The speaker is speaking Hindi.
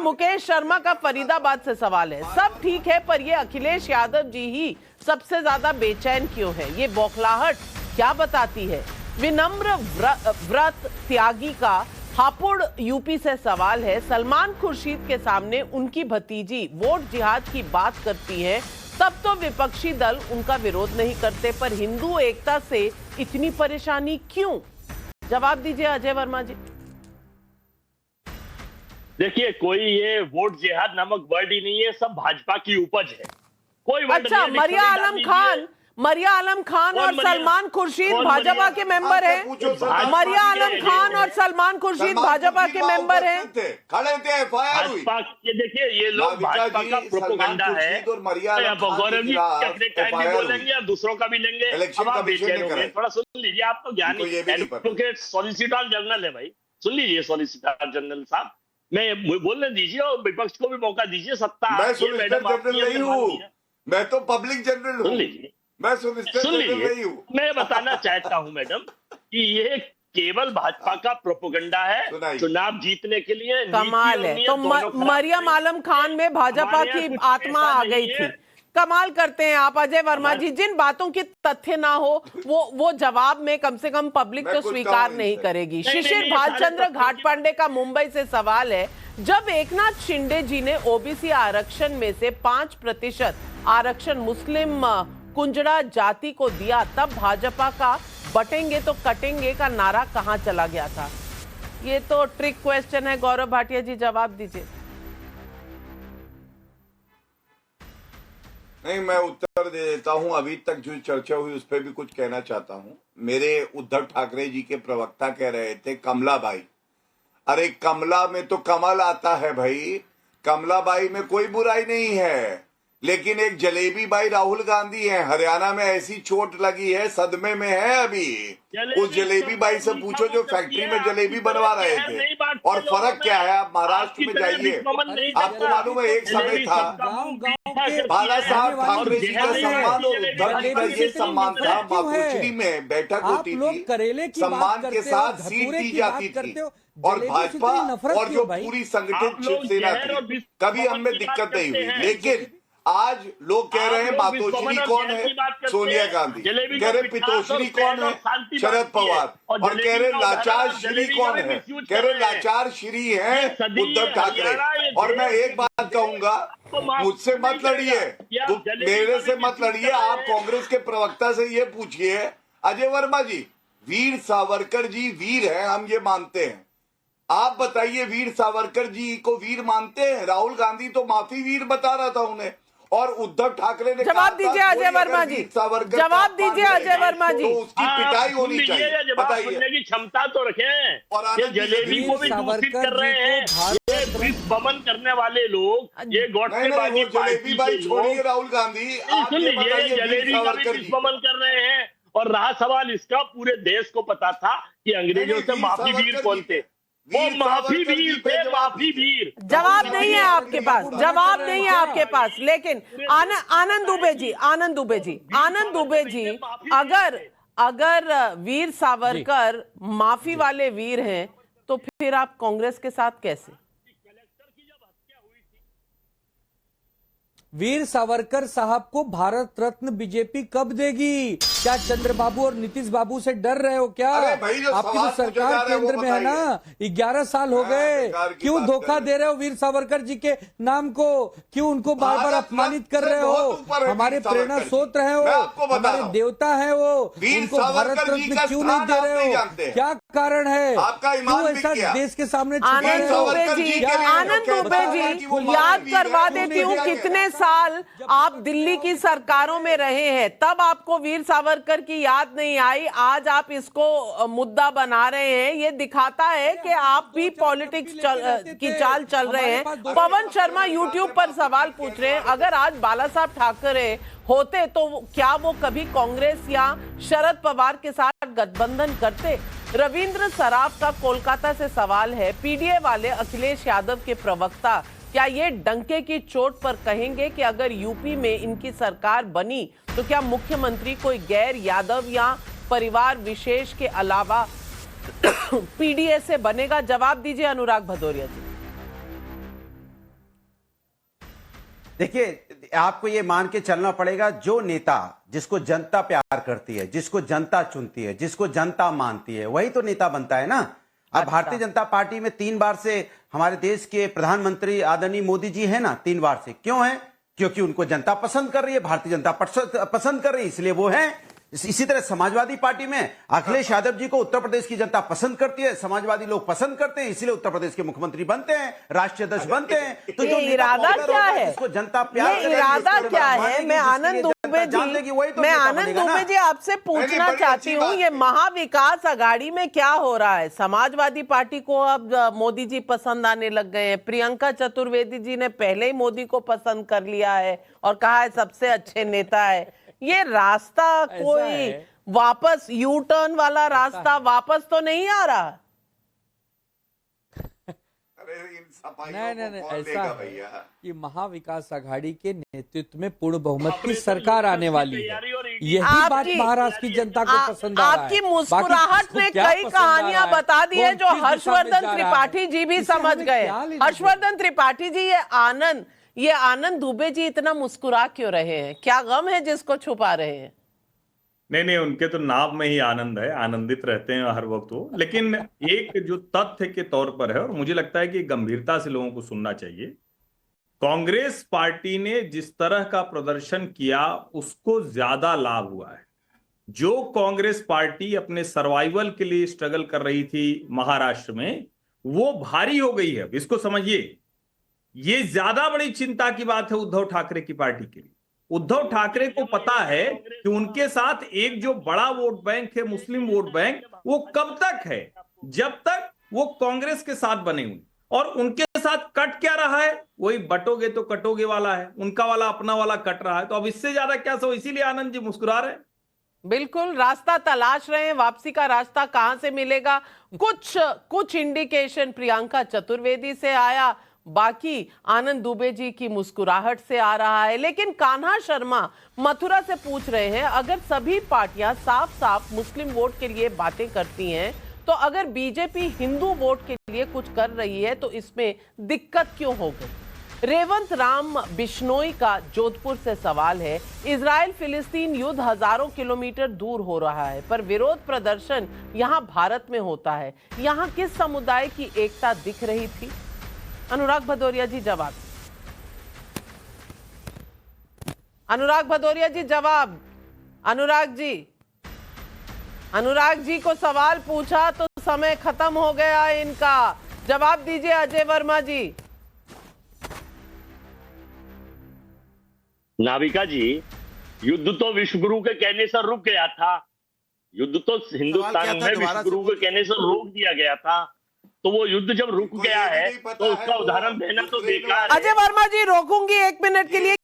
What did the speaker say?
मुकेश शर्मा का फरीदाबाद से सवाल है, सब ठीक है पर ये अखिलेश यादव जी ही सबसे ज्यादा बेचैन क्यों है? ये बौखलाहट क्या बताती है? विनम्र व्रत त्यागी का हापुड़ यूपी से सवाल है, सलमान खुर्शीद के सामने उनकी भतीजी वोट जिहाद की बात करती है तब तो विपक्षी दल उनका विरोध नहीं करते, पर हिंदू एकता से इतनी परेशानी क्यों? जवाब दीजिए अजय वर्मा जी। देखिए, कोई ये वोट जिहाद नामक वर्ड ही नहीं है, सब भाजपा की उपज है। कोई वर्ड अच्छा, नहीं है। मरिया आलम खान और सलमान खुर्शीद भाजपा के मेंबर हैं। मरिया आलम खान और सलमान खुर्शीद भाजपा के मेंबर हैं। भाजपा के, देखिए ये लोग भाजपा का प्रोपेगेंडा है। गौरव जी अपने टाइम भी बोलेंगे और दूसरों का भी लेंगे। अब आप बेचैन हो गए, थोड़ा सुन लीजिए। आप तो ज्ञानी एडवोकेट सॉलिसिटर जनरल है भाई, सुन लीजिए सॉलिसिटर जनरल साहब, मैं बोलने दीजिए और विपक्ष को भी मौका दीजिए। सत्ता मैं सॉलिसिटर जनरल नहीं हूँ, मैं तो पब्लिक जनरल हूँ। सुन लीजिए, मैं सॉलिसिटर जनरल नहीं हूँ। मैं बताना चाहता हूँ मैडम कि ये केवल भाजपा का प्रोपेगेंडा है चुनाव जीतने के लिए। कमाल है। तो मरियम आलम खान में भाजपा की आत्मा आ गई थी। कमाल करते हैं आप अजय वर्मा जी। जिन बातों के तथ्य ना हो वो जवाब में कम से कम पब्लिक तो स्वीकार नहीं करेगी। शिशिर भालचंद्र घाटपांडे का मुंबई से सवाल है, जब एकनाथ शिंदे जी ने ओबीसी आरक्षण में से 5% आरक्षण मुस्लिम कुंजड़ा जाति को दिया, तब भाजपा का बटेंगे तो कटेंगे का नारा कहां चला गया था? ये तो ट्रिक क्वेश्चन है। गौरव भाटिया जी जवाब दीजिए। नहीं, मैं उत्तर दे देता हूं। अभी तक जो चर्चा हुई उस पर भी कुछ कहना चाहता हूं। मेरे उद्धव ठाकरे जी के प्रवक्ता कह रहे थे कमलाबाई। अरे कमला में तो कमल आता है भाई, कमलाबाई में कोई बुराई नहीं है, लेकिन एक जलेबी बाई राहुल गांधी है। हरियाणा में ऐसी चोट लगी है, सदमे में है अभी। उस जलेबी बाई से पूछो जो फैक्ट्री में जलेबी बनवा रहे थे। और फर्क क्या है, आप महाराष्ट्र में जाइए, आपको मालूम है एक समय था बाला साहब ठाकरे जी का सम्मान और उद्धव जी का ये सम्मान था। मातोश्री में बैठक होती थी, सम्मान के साथ सीट दी जाती थी, और भाजपा और जो पूरी संगठित शिवसेना थी, कभी हमें दिक्कत नहीं हुई। लेकिन आज लोग कह रहे हैं मातोश्री कौन है? सोनिया गांधी। कह रहे पितोश्री कौन है? शरद पवार। और कह रहे लाचार श्री कौन है? कह रहे लाचार श्री है उद्धव ठाकरे। और मैं एक बात कहूंगा, मुझसे मत लड़िए, मेरे से मत लड़िए, आप कांग्रेस के प्रवक्ता से ये पूछिए। अजय वर्मा जी, वीर सावरकर जी वीर हैं, हम ये मानते हैं। आप बताइए, वीर सावरकर जी को वीर मानते हैं? राहुल गांधी तो माफी वीर बता रहा था उन्हें, और उद्धव ठाकरे ने जवाब दीजिए अजय वर्मा जी। जवाब दीजिए अजय वर्मा जी। तो उसकी पिटाई होनी चाहिए। बताइए की क्षमता तो रखें। और ये जलेबी को भी दूषित कर रहे हैं, ये विश्व बमन करने वाले लोग, ये गॉडसेबाजी जलेबी भाई छोड़िए राहुल गांधी, सुन लीजिए, जलेबी का भी विश्व बमन कर रहे हैं। और रहा सवाल इसका, पूरे देश को पता था कि अंग्रेजों से माफी वीर कौन थे। वो माफी वीर थे, माफी वीर। जवाब नहीं है आपके पास, जवाब नहीं है आपके पास। लेकिन आनंद दुबे जी, अगर वीर सावरकर माफी वाले वीर हैं, तो फिर आप कांग्रेस के साथ कैसे? वीर सावरकर साहब को भारत रत्न बीजेपी कब देगी? क्या चंद्रबाबू और नीतीश बाबू से डर रहे हो क्या? आपकी तो सरकार केंद्र में है ना, 11 साल हो गए, क्यों धोखा दे रहे हो वीर सावरकर जी के नाम को? क्यों उनको बार बार अपमानित कर रहे हो? हमारे प्रेरणा स्रोत रहे हो, हमारे देवता है वो, उनको भारत रत्न क्यों नहीं दे रहे हो? क्या कारण है? क्यों ऐसा देश के सामने? आनंद दुबे जी, याद करवा देती हूँ, कितने साल आप दिल्ली की सरकारों में रहे हैं, तब आपको वीर सावरकर की याद नहीं आई। आज आप इसको मुद्दा बना रहे हैं। ये दिखाता है कि आप भी पॉलिटिक्स की चाल चल रहे हैं। पवन शर्मा यूट्यूब पर सवाल पूछ रहे हैं, अगर आज बाला साहब ठाकरे होते तो क्या वो कभी कांग्रेस या शरद पवार के साथ गठबंधन करते? रविंद्र सराफ का कोलकाता से सवाल है, पीडीए वाले अखिलेश यादव के प्रवक्ता क्या ये डंके की चोट पर कहेंगे कि अगर यूपी में इनकी सरकार बनी तो क्या मुख्यमंत्री कोई गैर यादव या परिवार विशेष के अलावा पीडीए से बनेगा? जवाब दीजिए अनुराग भदौरिया जी। देखिए, आपको ये मान के चलना पड़ेगा, जो नेता जिसको जनता प्यार करती है, जिसको जनता चुनती है, जिसको जनता मानती है, वही तो नेता बनता है ना। अब भारतीय जनता पार्टी में 3 बार से हमारे देश के प्रधानमंत्री आदरणीय मोदी जी है ना, 3 बार से। क्यों है? क्योंकि उनको जनता पसंद कर रही है, भारतीय जनता पसंद कर रही है, इसलिए वो है। इसी तरह समाजवादी पार्टी में अखिलेश यादव जी को उत्तर प्रदेश की जनता पसंद करती है, समाजवादी लोग पसंद करते हैं, इसलिए उत्तर प्रदेश के मुख्यमंत्री बनते हैं, राष्ट्रीय अध्यक्ष बनते हैं। तो जो इरादा क्या है, जिसको जनता प्यार ये इरादा क्या है? मैं आनंद दुबे जी आपसे पूछना चाहती हूँ, ये महाविकास आघाड़ी में क्या हो रहा है? समाजवादी पार्टी को अब मोदी जी पसंद आने लग गए हैं। प्रियंका चतुर्वेदी जी ने पहले ही मोदी को पसंद कर लिया है और कहा है सबसे अच्छे नेता है। ये रास्ता कोई वापस यू टर्न वाला रास्ता वापस तो नहीं आ रहा? नहीं, ऐसा है कि महाविकास आघाड़ी के नेतृत्व में पूर्ण बहुमत की सरकार आने वाली है। यही बात महाराष्ट्र की जनता को पसंद आ रहा है। आपकी मुस्कुराहट ने कई कहानियां बता दी है जो हर्षवर्धन त्रिपाठी जी भी समझ गए। हर्षवर्धन त्रिपाठी जी, ये आनंद दुबे जी इतना मुस्कुरा क्यों रहे हैं? क्या गम है जिसको छुपा रहे हैं? नहीं, उनके तो नाम में ही आनंद है, आनंदित रहते हैं हर वक्त वो। लेकिन एक जो तथ्य के तौर पर है, और मुझे लगता है कि गंभीरता से लोगों को सुनना चाहिए, कांग्रेस पार्टी ने जिस तरह का प्रदर्शन किया उसको ज्यादा लाभ हुआ है। जो कांग्रेस पार्टी अपने सर्वाइवल के लिए स्ट्रगल कर रही थी महाराष्ट्र में, वो भारी हो गई है। इसको समझिए, ये ज्यादा बड़ी चिंता की बात है उद्धव ठाकरे की पार्टी के लिए। उद्धव ठाकरे को पता है कि उनके साथ एक जो बड़ा वोट बैंक है, मुस्लिम वोट बैंक, वो कब तक है? जब तक वो कांग्रेस के साथ बने हुए। और उनके साथ कट क्या रहा है? वही बटोगे तो कटोगे वाला है, उनका वाला अपना वाला कट रहा है। तो अब इससे ज्यादा क्या सो? इसीलिए आनंद जी मुस्कुरा रहे हैं। बिल्कुल, रास्ता तलाश रहे हैं, वापसी का रास्ता कहां से मिलेगा? कुछ इंडिकेशन प्रियंका चतुर्वेदी से आया, बाकी आनंद दुबे जी की मुस्कुराहट से आ रहा है। लेकिन कान्हा शर्मा मथुरा से पूछ रहे हैं, अगर सभी पार्टियां साफ साफ मुस्लिम वोट के लिए बातें करती हैं, तो अगर बीजेपी हिंदू वोट के लिए कुछ कर रही है तो इसमें दिक्कत क्यों हो गई? रेवंत राम बिश्नोई का जोधपुर से सवाल है, इजराइल फिलिस्तीन युद्ध हजारों किलोमीटर दूर हो रहा है, पर विरोध प्रदर्शन यहां भारत में होता है। यहां किस समुदाय की एकता दिख रही थी? अनुराग भदौरिया जी जवाब। अनुराग भदौरिया जी जवाब। अनुराग जी को सवाल पूछा तो समय खत्म हो गया इनका। जवाब दीजिए अजय वर्मा जी। नाविका जी, युद्ध तो विश्वगुरु के कहने से रुक गया था। युद्ध तो हिंदुस्तान में विश्वगुरु के कहने से रोक दिया गया था। तो वो युद्ध जब रुक गया है तो उसका उदाहरण देना तो बेकार है। अजय वर्मा जी, रोकूंगी 1 मिनट के लिए।